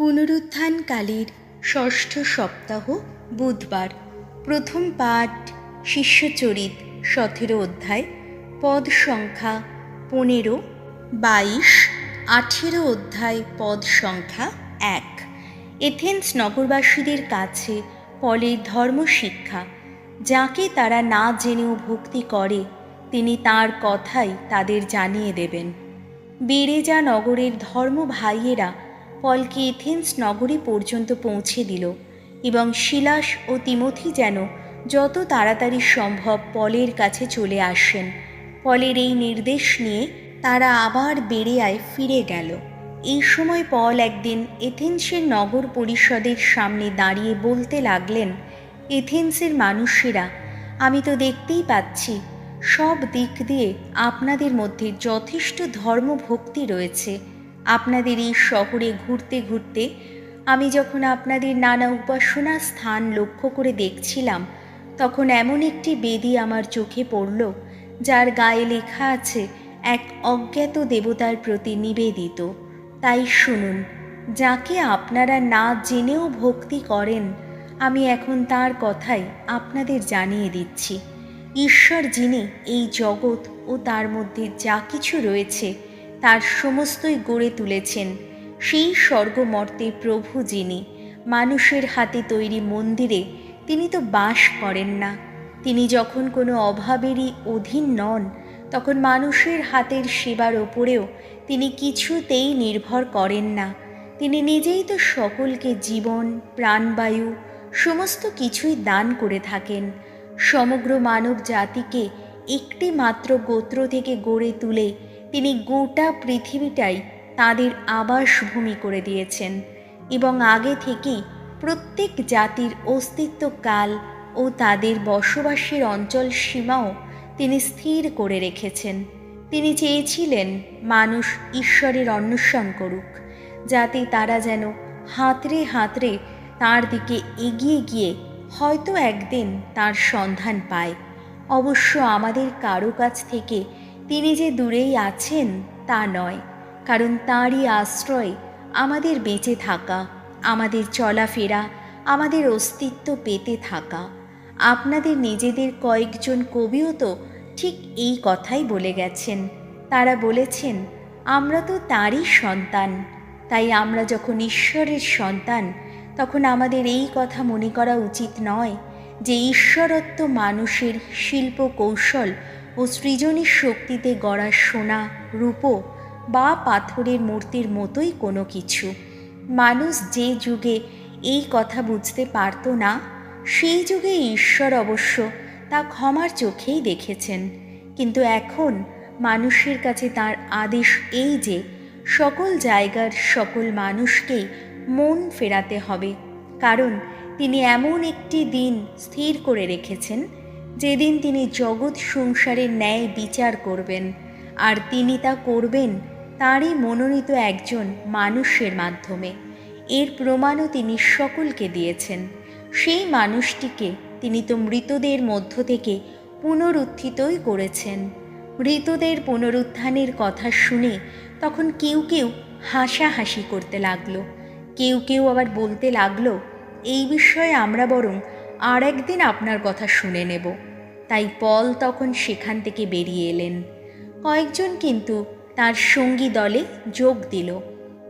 পুনরুত্থানকালের ষষ্ঠ সপ্তাহ বুধবার। প্রথম পাঠ শিষ্যচরিত 17 অধ্যায়, পদ সংখ্যা 15, 22, 18 অধ্যায় পদ সংখ্যা 1। এথেন্স নগরবাসীদের কাছে পলের ধর্মশিক্ষা, যাকে তারা না জেনেও ভক্তি করে, তিনি তার কথাই তাদের জানিয়ে দেবেন। বেরেজা নগরের ধর্ম ভাইয়েরা পলকে এথেন্স নগরী পর্যন্ত পৌঁছে দিল এবং শিলাস ও তিমথি যেন যত তাড়াতাড়ি সম্ভব পলের কাছে চলে আসেন। পলের এই নির্দেশ নিয়ে তারা আবার বেরেয়ায় ফিরে গেল। এই সময় পল একদিন এথেন্সের নগর পরিষদের সামনে দাঁড়িয়ে বলতে লাগলেন, এথেন্সের মানুষেরা, আমি তো দেখতেই পাচ্ছি সব দিক দিয়ে আপনাদের মধ্যে যথেষ্ট ধর্মভক্তি রয়েছে। আপনাদের এই শহরে ঘুরতে ঘুরতে আমি যখন আপনাদের নানা উপাসনা স্থান লক্ষ্য করে দেখছিলাম, তখন এমন একটি বেদি আমার চোখে পড়ল, যার গায়ে লেখা আছে এক অজ্ঞাত দেবতার প্রতি নিবেদিত। তাই শুনুন, যাকে আপনারা না জেনেও ভক্তি করেন, আমি এখন তার কথাই আপনাদের জানিয়ে দিচ্ছি। ঈশ্বর যিনি এই জগৎ ও তার মধ্যে যা কিছু রয়েছে তার সমস্তই গড়ে তুলেছেন, সেই স্বর্গমর্তে প্রভু যিনি মানুষের হাতে তৈরি মন্দিরে তিনি তো বাস করেন না। তিনি যখন কোনো অভাবেরই অধীন নন, তখন মানুষের হাতের সেবার ওপরেও তিনি কিছুতেই নির্ভর করেন না। তিনি নিজেই তো সকলকে জীবন, প্রাণবায়ু সমস্ত কিছুই দান করে থাকেন। সমগ্র মানব জাতিকে একটি মাত্র গোত্র থেকে গড়ে তুলে তিনি গোটা পৃথিবীটাই তাদের আবাসভূমি করে দিয়েছেন এবং আগে থেকেই প্রত্যেক জাতির অস্তিত্বকাল ও তাদের বসবাসের অঞ্চল সীমাও তিনি স্থির করে রেখেছেন। তিনি চেয়েছিলেন মানুষ ঈশ্বরের অন্বেষণ করুক, যাতে তারা যেন হাতড়ে হাতড়ে তার দিকে এগিয়ে গিয়ে হয়তো একদিন তার সন্ধান পায়। অবশ্য আমাদের কারো কাছ থেকে তিনি যে দূরেই আছেন তা নয়, কারণ তাঁরই আশ্রয়ে আমাদের বেঁচে থাকা, আমাদের চলাফেরা, আমাদের অস্তিত্ব পেতে থাকা। আপনাদের নিজেদের কয়েকজন কবিও তো ঠিক এই কথাই বলে গেছেন। তারা বলেছেন, আমরা তো তাঁরই সন্তান। তাই আমরা যখন ঈশ্বরের সন্তান, তখন আমাদের এই কথা মনে করা উচিত নয় যে ঈশ্বরত্ব মানুষের শিল্প কৌশল ও সৃজনী শক্তিতে গড়া সোনা, রূপো বা পাথরের মূর্তির মতোই কোনো কিছু। মানুষ যে যুগে এই কথা বুঝতে পারত না, সেই যুগে ঈশ্বর অবশ্য তা ক্ষমার চোখেই দেখেছেন। কিন্তু এখন মানুষের কাছে তার আদেশ এই যে সকল জায়গার সকল মানুষকেই মন ফেরাতে হবে, কারণ তিনি এমন একটি দিন স্থির করে রেখেছেন যেদিন তিনি জগৎ সংসারের ন্যায় বিচার করবেন, আর তিনি তা করবেন তাঁরই মনোনীত একজন মানুষের মাধ্যমে। এর প্রমাণও তিনি সকলকে দিয়েছেন। সেই মানুষটিকে তিনি তো মৃতদের মধ্য থেকে পুনরুত্থিতই করেছেন। মৃতদের পুনরুত্থানের কথা শুনে তখন কেউ কেউ হাসাহাসি করতে লাগলো, কেউ কেউ আবার বলতে লাগলো, এই বিষয়ে আমরা বরং আর একদিন আপনার কথা শুনে নেব। তাই পল তখন সেখান থেকে বেরিয়ে এলেন। কয়েকজন কিন্তু তার সঙ্গী দলে যোগ দিল।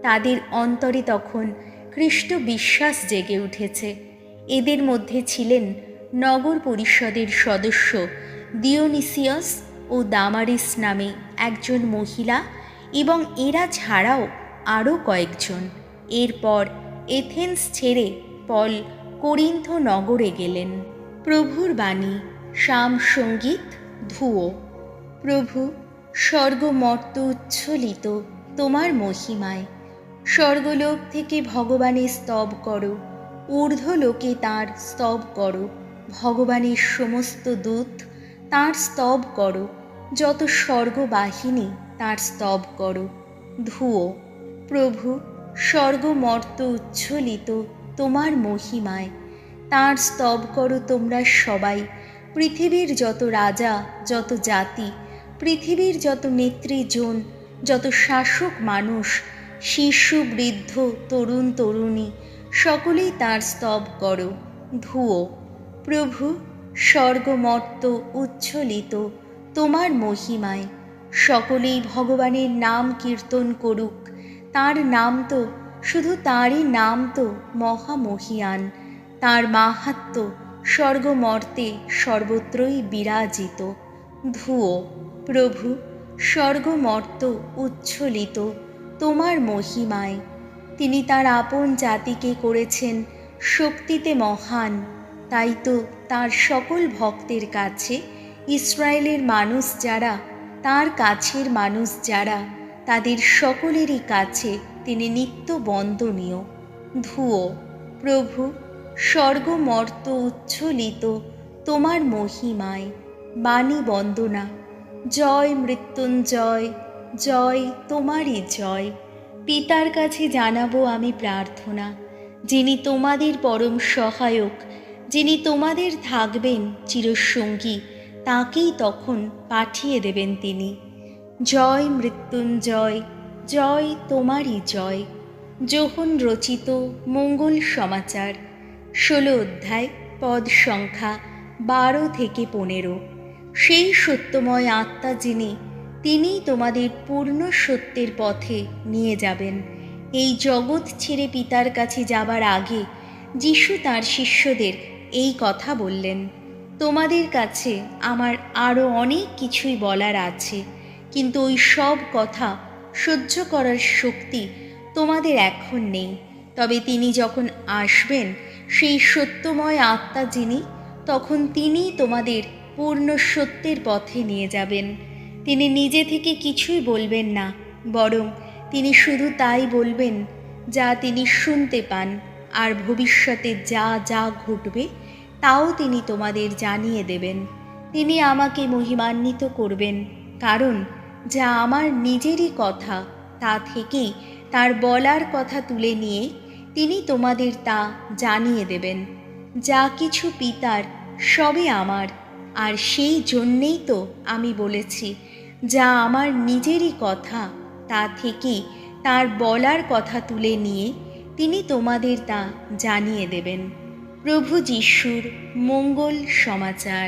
তাদের অন্তরে তখন খ্রিস্ট বিশ্বাস জেগে উঠেছে। এদের মধ্যে ছিলেন নগর পরিষদের সদস্য দিওনিসিয়াস ও দামারিস নামে একজন মহিলা, এবং এরা ছাড়াও আরও কয়েকজন। এরপর এথেন্স ছেড়ে পল করিন্থ নগরে গেলেন। প্রভুর বাণী, শাম সঙ্গীত, ধুয়ো। প্রভু, স্বর্গমর্ত উচ্ছ্বলিত তোমার মহিমায়। স্বর্গলোক থেকে ভগবানের স্তব করো, ঊর্ধ্বলোকে তাঁর স্তব করো। ভগবানের সমস্ত দূত তাঁর স্তব করো, যত স্বর্গবাহিনী তাঁর স্তব করো। ধুয়ো। প্রভু, স্বর্গমর্ত উচ্ছ্বলিত তোমার মহিমায়। তাঁর স্তব করো তোমরা সবাই, পৃথিবীর যত রাজা, যত জাতি, পৃথিবীর যত নেতৃজন, যত শাসক মানুষ, শিশু বৃদ্ধ তরুণ তরুণী সকলেই তাঁর স্তব করো, ধুও। প্রভু, স্বর্গমর্ত উচ্ছ্বলিত তোমার মহিমায়, সকলেই ভগবানের নাম কীর্তন করুক। তার নাম তো, শুধু তারই নাম তো মহামহিয়ান, তার মাহাত্ম্য স্বর্গমর্তে সর্বত্রই বিরাজিত। ধুও। প্রভু, স্বর্গমর্ত উচ্ছ্বলিত তোমার মহিমায়, তিনি তার আপন জাতিকে করেছেন শক্তিতে মহান, তাই তো তার সকল ভক্তের কাছে, ইসরায়েলের মানুষ যারা, তার কাছের মানুষ যারা, তাদের সকলেরই কাছে তিনি নিত্য বন্দনীয়। ধুও। প্রভু, স্বর্গমর্ত উচ্ছ্বলিত তোমার মহিমায়, বাণী বন্দনা। জয় মৃত্যুঞ্জয়, জয় তোমারই জয়। পিতার কাছে জানাবো আমি প্রার্থনা, যিনি তোমাদের পরম সহায়ক, যিনি তোমাদের থাকবেন চিরসঙ্গী, তাকেই তখন পাঠিয়ে দেবেন তিনি। জয় মৃত্যুঞ্জয়, জয় তোমারই জয়। যোহন রচিত মঙ্গল সমাচার, 16 অধ্যায়, পদ সংখ্যা 12 থেকে 15। সেই সত্যময় আত্মা যিনি, তিনিই তোমাদের পূর্ণ সত্যের পথে নিয়ে যাবেন। এই জগৎ ছেড়ে পিতার কাছে যাবার আগে যিশু তাঁর শিষ্যদের এই কথা বললেন, তোমাদের কাছে আমার আরও অনেক কিছুই বলার আছে, কিন্তু ওই সব কথা সহ্য করার শক্তি তোমাদের এখন নেই। তবে তিনি যখন আসবেন, সেই সত্যময় আত্মা যিনি, তখন তিনিই তোমাদের পূর্ণ সত্যের পথে নিয়ে যাবেন। তিনি নিজে থেকে কিছুই বলবেন না, বরং তিনি শুধু তাই বলবেন যা তিনি শুনতে পান, আর ভবিষ্যতে যা যা ঘটবে তাও তিনি তোমাদের জানিয়ে দেবেন। তিনি আমাকে মহিমান্বিত করবেন, কারণ যা আমার নিজেরই কথা তা থেকেই তার বলার কথা তুলে নিয়ে তিনি তোমাদের তা জানিয়ে দেবেন। যা কিছু পিতার সবই আমার, আর সেই জন্যেই তো আমি বলেছি, যা আমার নিজেরই কথা তা থেকেই তার বলার কথা তুলে নিয়ে তিনি তোমাদের তা জানিয়ে দেবেন। প্রভু যিশুর মঙ্গল সমাচার।